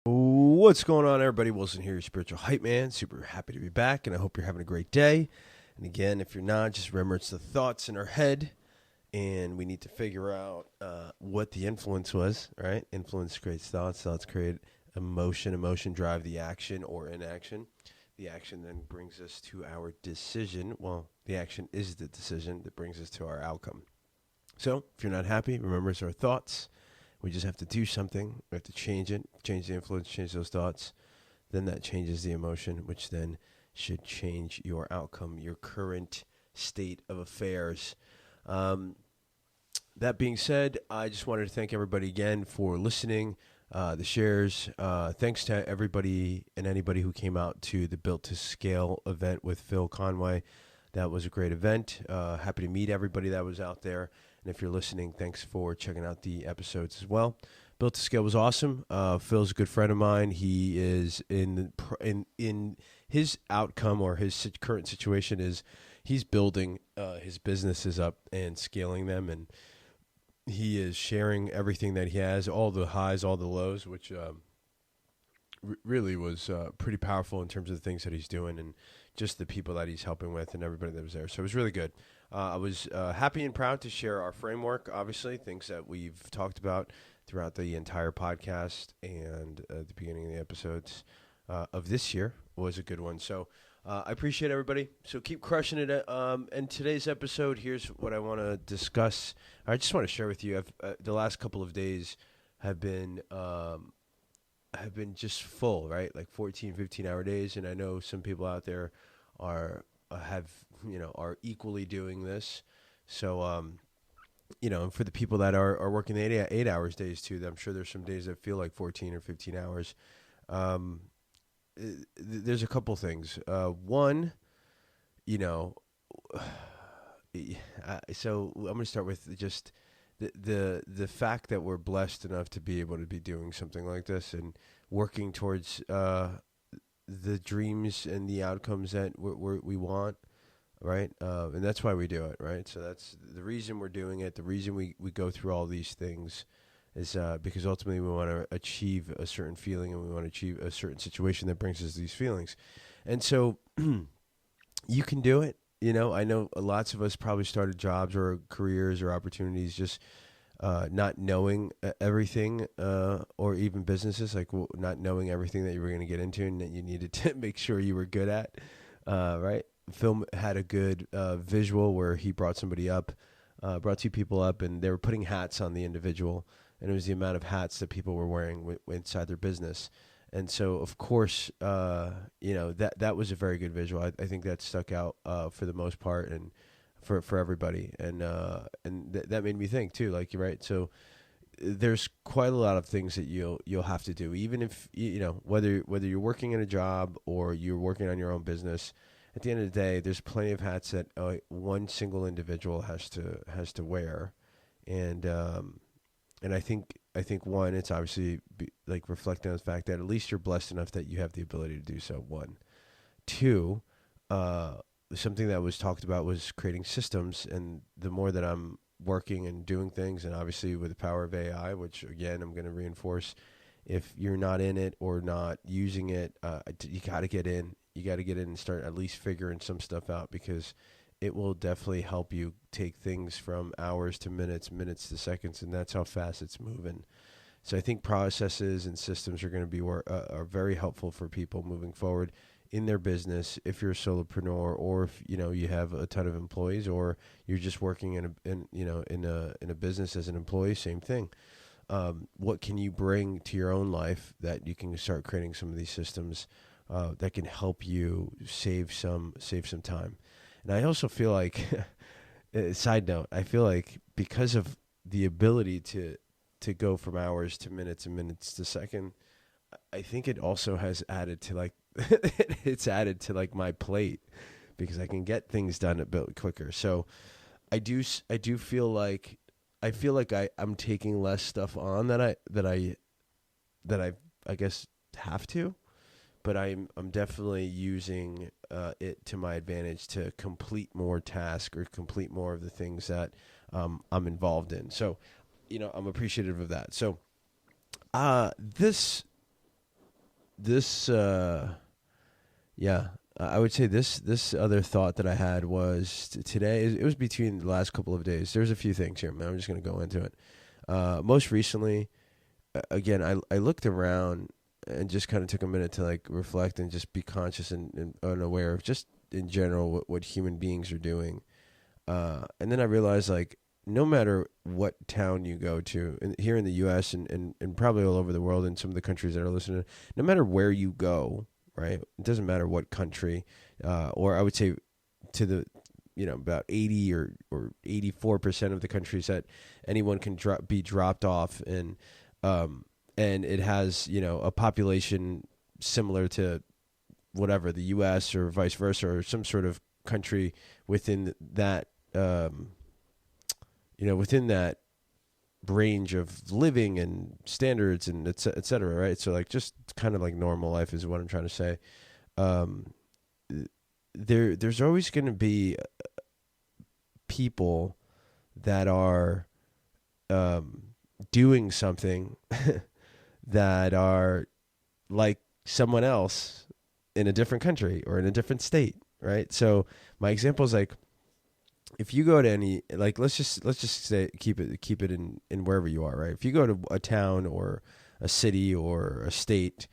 What's going on, everybody? Wilson here, your spiritual hype man. Super happy to be back, and I hope you're having a great day. And again, if you're not, just remember it's the thoughts in our head, and we need to figure out what the influence was, right? Influence creates thoughts, thoughts create emotion, emotion drive the action or inaction. The action then brings us to our decision. Well, the action is the decision that brings us to our outcome. So if you're not happy, remember it's our thoughts. We just have to do something. We have to change it, change the influence, change those thoughts. Then that changes the emotion, which then should change your outcome, your current state of affairs. That being said, I just wanted to thank everybody again for listening, the shares. Thanks to everybody and anybody who came out to the Built to Scale event with Phil Conway. That was a great event. Happy to meet everybody that was out there. And if you're listening, thanks for checking out the episodes as well. Built to Scale was awesome. Phil's a good friend of mine. He is in his outcome, or his current situation is he's building his businesses up and scaling them, and he is sharing everything that he has, all the highs, all the lows, which really was pretty powerful in terms of the things that he's doing and just the people that he's helping with and everybody that was there. So it was really good. I was happy and proud to share our framework, obviously, things that we've talked about throughout the entire podcast and at the beginning of the episodes of this year was a good one. So I appreciate everybody. So keep crushing it. And today's episode, here's what I want to discuss. I just want to share with you. The last couple of days have been just full, right? Like 14, 15-hour days. And I know some people out there are equally doing this. So, and for the people that are working 8 hours days too, I'm sure there's some days that feel like 14 or 15 hours. There's a couple things. One, so I'm going to start with just the fact that we're blessed enough to be able to be doing something like this and working towards the dreams and the outcomes that we want, right? And that's why we do it, right? So that's the reason we're doing it. The reason we go through all these things is because ultimately we want to achieve a certain feeling and we want to achieve a certain situation that brings us these feelings. And so you can do it. I know lots of us probably started jobs or careers or opportunities just not knowing everything, or even businesses, like not knowing everything that you were going to get into and that you needed to make sure you were good at, right? Film had a good visual where he brought two people up, and they were putting hats on the individual, and it was the amount of hats that people were wearing inside their business. And so, of course, that was a very good visual. I think that stuck out for the most part and for everybody. And that made me think too, like, you're right. So there's quite a lot of things that you'll have to do, even if, whether you're working in a job or you're working on your own business. At the end of the day, there's plenty of hats that one single individual has to wear. And I think one, it's obviously like reflecting on the fact that at least you're blessed enough that you have the ability to do so. One, two, something that was talked about was creating systems. And the more that I'm working and doing things, and obviously with the power of AI, which again I'm going to reinforce, if you're not in it or not using it, you got to get in. You got to get in and start at least figuring some stuff out, because it will definitely help you take things from hours to minutes, minutes to seconds, and that's how fast it's moving. So I think processes and systems are going to be are very helpful for people moving forward in their business. If you're a solopreneur, or if you have a ton of employees, or you're just working in a business as an employee, same thing. What can you bring to your own life that you can start creating some of these systems that can help you save some time? And I also feel like, side note, I feel like because of the ability to go from hours to minutes and minutes to second, I think it also has added to like my plate, because I can get things done a bit quicker. So I do feel like I'm taking less stuff on that I guess have to. But I'm definitely using it to my advantage to complete more tasks or complete more of the things that I'm involved in. So, I'm appreciative of that. So, this this yeah, I would say this other thought that I had was today. It was between the last couple of days. There's a few things here, man. I'm just gonna go into it. Most recently, again, I looked around and just kind of took a minute to like reflect and just be conscious and unaware of just in general what human beings are doing. And then I realized like no matter what town you go to, here in the U.S. and probably all over the world in some of the countries that are listening, no matter where you go, right? It doesn't matter what country, or I would say to the, about 80 or 84% of the countries that anyone can be dropped off in, and it has, a population similar to whatever, the U.S. or vice versa, or some sort of country within that, within that range of living and standards and et cetera, right? So like just kind of like normal life is what I'm trying to say. There's always going to be people that are doing something that are like someone else in a different country or in a different state, right? So my example is like, if you go to any, like, let's just say, keep it in wherever you are, right? If you go to a town or a city or a state,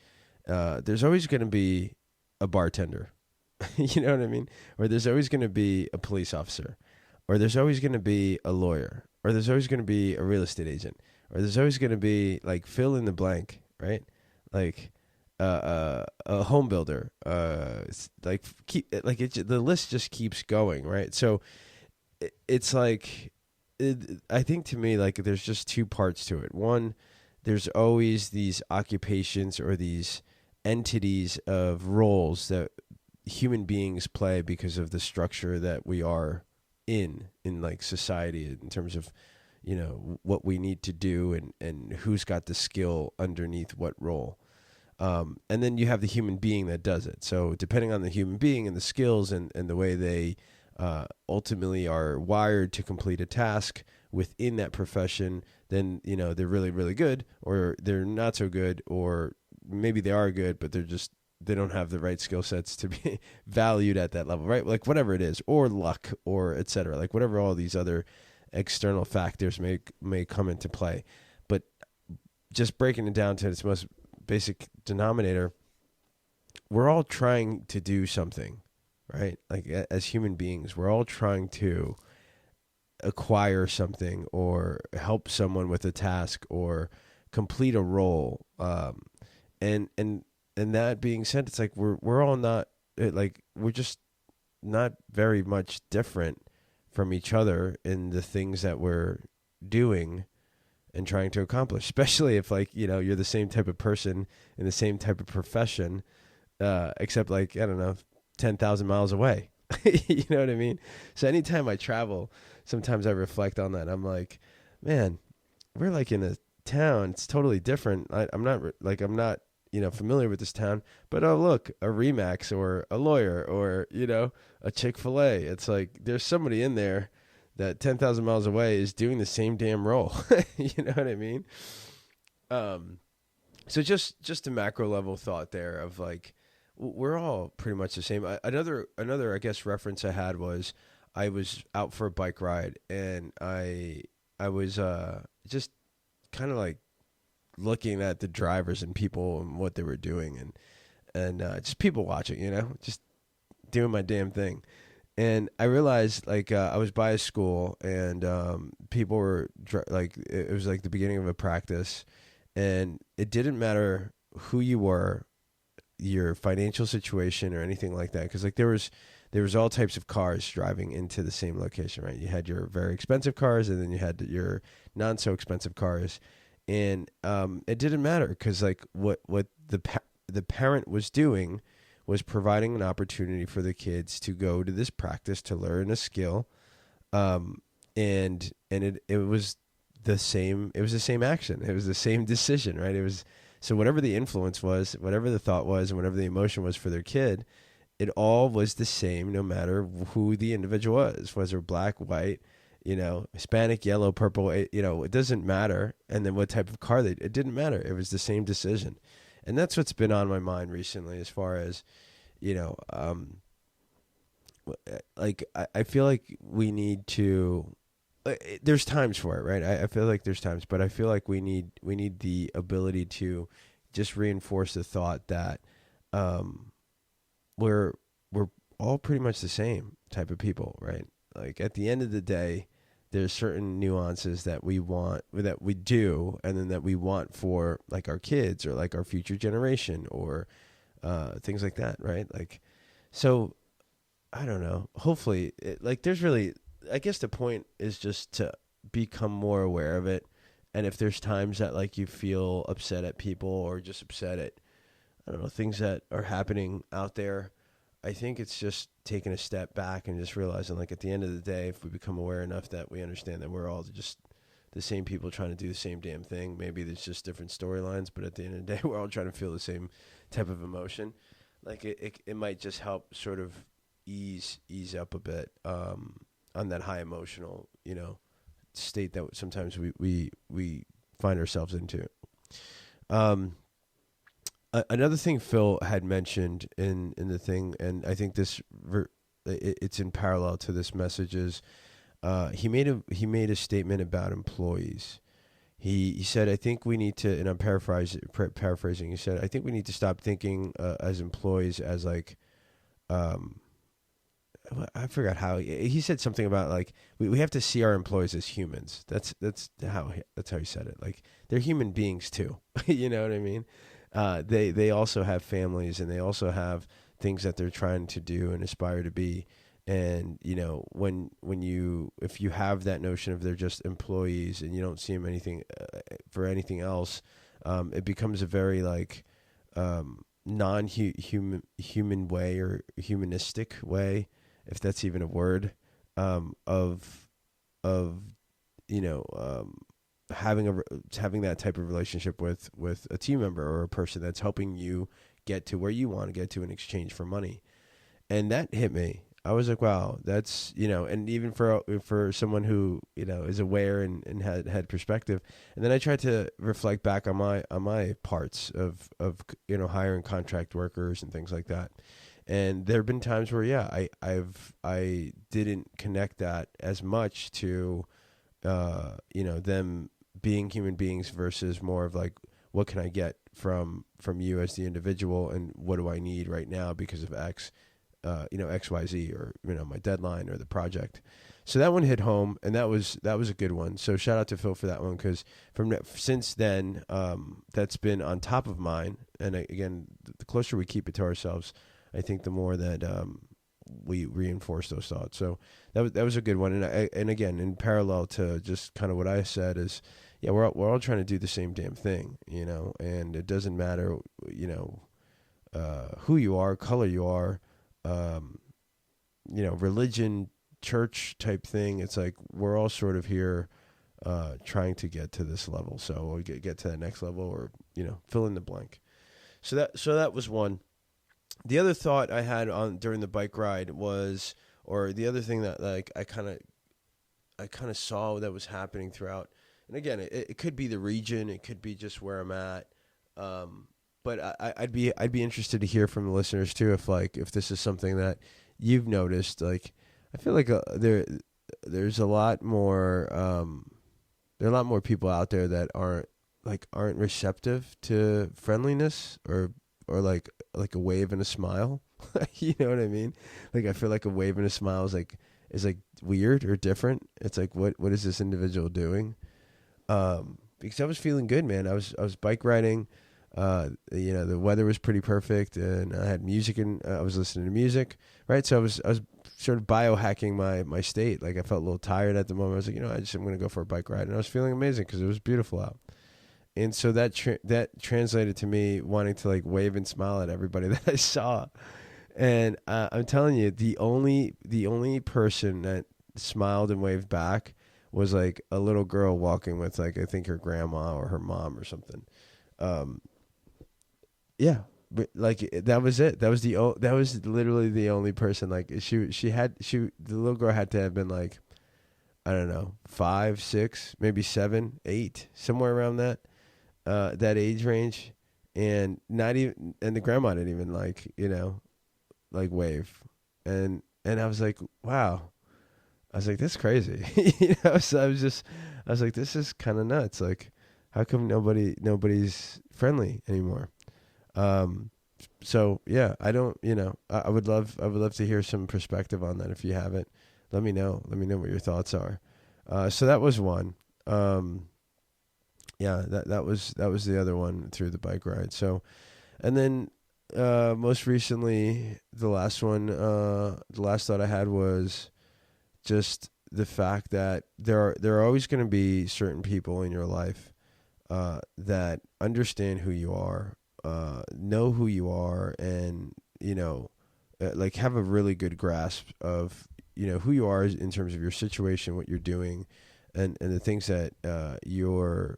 there's always going to be a bartender, you know what I mean? Or there's always going to be a police officer, or there's always going to be a lawyer, or there's always going to be a real estate agent, or there's always going to be like fill in the blank, right? Like a home builder, the list just keeps going, right? So it's like, I think to me, like there's just two parts to it. One, there's always these occupations or these entities of roles that human beings play because of the structure that we are in like society, in terms of, what we need to do and who's got the skill underneath what role. And then you have the human being that does it. So depending on the human being and the skills and the way they ultimately are wired to complete a task within that profession, then, they're really, really good, or they're not so good, or maybe they are good, but they don't have the right skill sets to be valued at that level, right? Like whatever it is, or luck, or et cetera, like whatever all these other external factors may come into play. But just breaking it down to its most basic denominator, we're all trying to do something, right? Like as human beings, we're all trying to acquire something or help someone with a task or complete a role. And that being said, it's like we're all not, like we're just not very much different from each other in the things that we're doing and trying to accomplish, especially if like, you're the same type of person in the same type of profession, except like, I don't know, 10,000 miles away. You know what I mean? So anytime I travel, sometimes I reflect on that. I'm like, man, we're like in a town. It's totally different. I'm not familiar with this town, but oh, look, a Remax or a lawyer or, a Chick-fil-A. It's like, there's somebody in there that 10,000 miles away is doing the same damn role. You know what I mean? So just a macro level thought there of like, we're all pretty much the same. Another, I guess, reference I had was I was out for a bike ride and I was just kind of like looking at the drivers and people and what they were doing and just people watching, just doing my damn thing. And I realized like I was by a school and people were like, it was like the beginning of a practice, and it didn't matter who you were, your financial situation or anything like that, because like there was all types of cars driving into the same location, right? You had your very expensive cars, and then you had your not so expensive cars, and it didn't matter because like what the parent was doing was providing an opportunity for the kids to go to this practice to learn a skill, and it was the same. It was the same action. It was the same decision, right? It was. So whatever the influence was, whatever the thought was, and whatever the emotion was for their kid, it all was the same no matter who the individual was. Was it black, white, Hispanic, yellow, purple, it doesn't matter. And then what type of car it didn't matter. It was the same decision. And that's what's been on my mind recently, as far as, you know, like I feel like we need to. There's times for it, right? I feel like there's times, but I feel like we need the ability to just reinforce the thought that we're we're all pretty much the same type of people, right? Like at the end of the day, there's certain nuances that we want, that we do, and then that we want for like our kids or like our future generation or things like that, right? Like, so I don't know. Hopefully, like there's really, I guess the point is just to become more aware of it. And if there's times that like you feel upset at people or just upset at, I don't know, things that are happening out there, I think it's just taking a step back and just realizing, like, at the end of the day, if we become aware enough that we understand that we're all just the same people trying to do the same damn thing, maybe there's just different storylines, but at the end of the day, we're all trying to feel the same type of emotion. Like it might just help sort of ease up a bit on that high emotional, state that sometimes we find ourselves into. Another thing Phil had mentioned in the thing, and I think it's in parallel to this message, is he made a statement about employees. He said, I think we need to, and I'm paraphrasing. He said, I think we need to stop thinking as employees as like, I forgot how he said something about like we have to see our employees as humans. That's how he said it. Like they're human beings too. You know what I mean? They also have families, and they also have things that they're trying to do and aspire to be. And if you have that notion of they're just employees and you don't see them anything for anything else, it becomes a very like non-human way or humanistic way, if that's even a word, of having that type of relationship with a team member or a person that's helping you get to where you want to get to in exchange for money. And that hit me. I was like, wow, that's, and even for someone who, is aware and had perspective. And then I tried to reflect back on my parts of hiring contract workers and things like that. And there have been times where, I didn't connect that as much to, them being human beings versus more of like, what can I get from you as the individual, and what do I need right now because of X, XYZ, or, my deadline or the project. So that one hit home, and that was a good one. So shout out to Phil for that one, because since then, that's been on top of mine. And again, the closer we keep it to ourselves, I think the more that we reinforce those thoughts. So that was a good one. And again, in parallel to just kind of what I said is, we're all trying to do the same damn thing, and it doesn't matter, who you are, color you are, religion, church type thing. It's like we're all sort of here trying to get to this level. So we'll get to that next level, or, fill in the blank. So that was one. The other thought I had during the bike ride was, or the other thing that like I kind of saw that was happening throughout. And again, it could be the region, it could be just where I'm at. But I'd be interested to hear from the listeners too, if this is something that you've noticed. Like, I feel like there's a lot more there are a lot more people out there that aren't receptive to friendliness or like a wave and a smile. You know what I mean? Like, I feel like a wave and a smile is like weird or different. It's like, what is this individual doing? Because I was feeling good, man. I was bike riding. The weather was pretty perfect, and I had music, and I was listening to music, right? So I was sort of biohacking my state. Like, I felt a little tired at the moment. I was like, I'm going to go for a bike ride, and I was feeling amazing because it was beautiful out. And so that translated to me wanting to like wave and smile at everybody that I saw. And I'm telling you, the only person that smiled and waved back was like a little girl walking with like, I think her grandma or her mom or something. Yeah, but like that was it. That was literally the only person. Like the little girl had to have been like, I don't know, 5, 6, maybe 7, 8, somewhere around that age range. and the grandma didn't even like, like wave. And I was like, wow. I was like, that's crazy. So I was like, this is kind of nuts. Like, how come nobody's friendly anymore? So yeah, I don't, I would love to hear some perspective on that. If you have it, let me know what your thoughts are. So that was one. Yeah, that was the other one through the bike ride. So, and then, most recently, the last thought I had was just the fact that there are always going to be certain people in your life, that understand who you are, know who you are, and, like have a really good grasp of, who you are in terms of your situation, what you're doing, and the things that, you're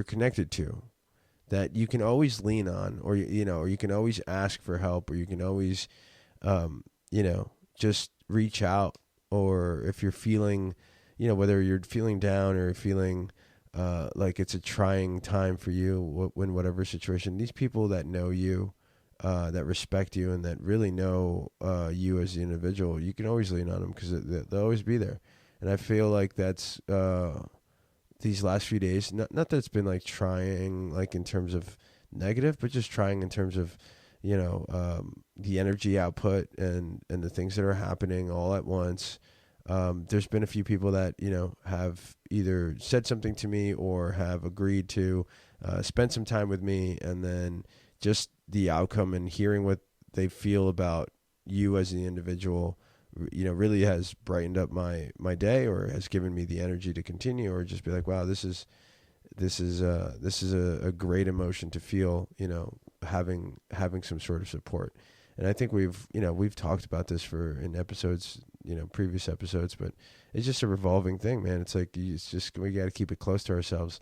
connected to, that you can always lean on, or you can always ask for help, or you can always, just reach out. Or if you're feeling, whether you're feeling down or feeling, like it's a trying time for you, in whatever situation, these people that know you, that respect you, and that really know, you as the individual, you can always lean on them, because they'll always be there. And I feel like that's, these last few days, not that it's been like trying, like in terms of negative, but just trying in terms of, the energy output and the things that are happening all at once. There's been a few people that, have either said something to me or have agreed to, spend some time with me, and then just the outcome and hearing what they feel about you as the individual, really has brightened up my day, or has given me the energy to continue, or just be like, wow, this is a great emotion to feel, having some sort of support. And I think we've talked about this in episodes, previous episodes, but it's just a revolving thing, man. It's like, we got to keep it close to ourselves.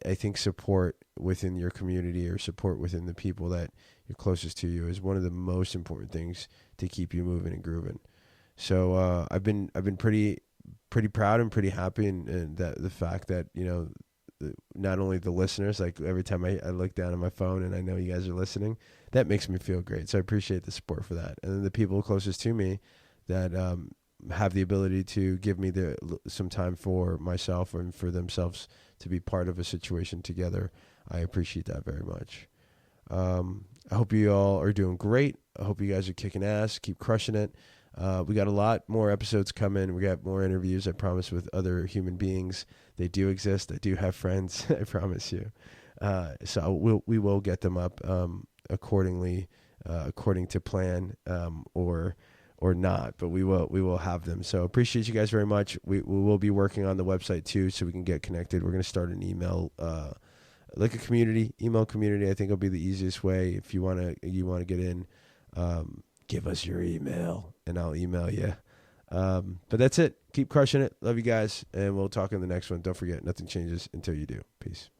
I think support within your community, or support within the people that you're closest to you, is one of the most important things to keep you moving and grooving. So, I've been pretty proud and pretty happy, and that the fact that, not only the listeners, like every time I look down at my phone and I know you guys are listening, that makes me feel great. So I appreciate the support for that. And then the people closest to me that, have the ability to give me some time for myself and for themselves to be part of a situation together, I appreciate that very much. I hope you all are doing great. I hope you guys are kicking ass, keep crushing it. We got a lot more episodes coming. We got more interviews, I promise, with other human beings. They do exist. I do have friends. I promise you. So we will get them up, accordingly, according to plan, or not, but we will have them. So appreciate you guys very much. We will be working on the website too, so we can get connected. We're going to start an email, like a email community. I think will be the easiest way. If you want to get in, give us your email and I'll email you. But that's it. Keep crushing it. Love you guys. And we'll talk in the next one. Don't forget, nothing changes until you do. Peace.